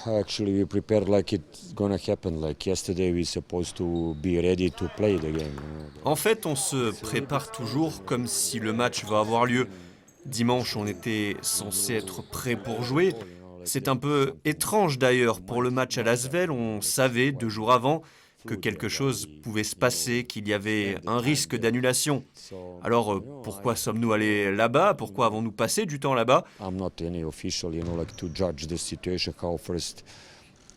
Actually, we prepared like it's gonna happen. Like yesterday, we supposed to be ready to play the game. En fait, on se prépare toujours comme si le match va avoir lieu. Dimanche, on était censé être prêt pour jouer. C'est un peu étrange d'ailleurs. Pour le match à Lasvel, on savait 2 jours avant que quelque chose pouvait se passer, qu'il y avait un risque d'annulation. Alors pourquoi sommes-nous allés là-bas? Pourquoi avons-nous passé du temps là-bas? I'm not any official, like to judge the situation. How first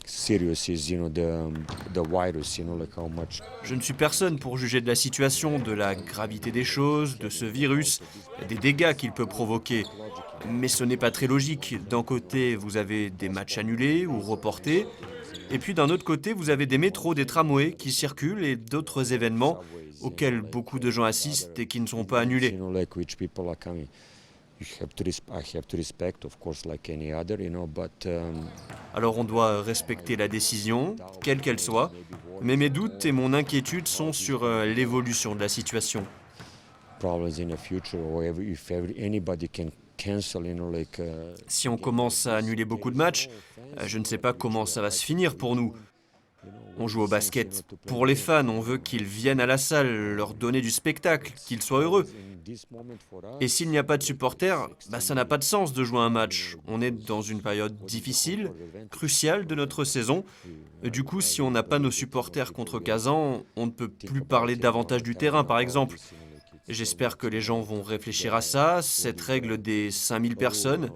serious is, the virus, like how much. Je ne suis personne pour juger de la situation, de la gravité des choses, de ce virus, des dégâts qu'il peut provoquer. Mais ce n'est pas très logique. D'un côté, vous avez des matchs annulés ou reportés, et puis d'un autre côté, vous avez des métros, des tramways qui circulent et d'autres événements auxquels beaucoup de gens assistent et qui ne sont pas annulés. Like which people are coming. I have to respect, of course, like any other, but. Alors on doit respecter la décision, quelle qu'elle soit, mais mes doutes et mon inquiétude sont sur l'évolution de la situation. Problems in the future, or if anybody can cancel, Si on commence à annuler beaucoup de matchs, je ne sais pas comment ça va se finir pour nous. On joue au basket pour les fans, on veut qu'ils viennent à la salle, leur donner du spectacle, qu'ils soient heureux. Et s'il n'y a pas de supporters, ça n'a pas de sens de jouer un match. On est dans une période difficile, cruciale de notre saison. Du coup, si on n'a pas nos supporters contre Kazan, on ne peut plus parler davantage du terrain, par exemple. J'espère que les gens vont réfléchir à ça, cette règle des 5000 personnes.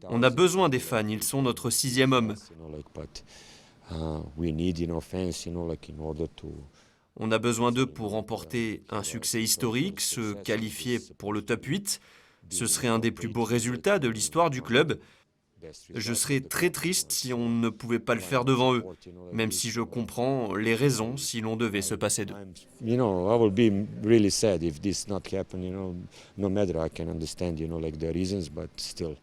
On a besoin des fans, ils sont notre 6e homme. We need fans, in order to. On a besoin d'eux pour remporter un succès historique, se qualifier pour le top 8. Ce serait un des plus beaux résultats de l'histoire du club. Je serais très triste si on ne pouvait pas le faire devant eux, même si je comprends les raisons si l'on devait se passer d'eux. I will be really sad if this not happen, no matter I can understand, like the reasons, but still.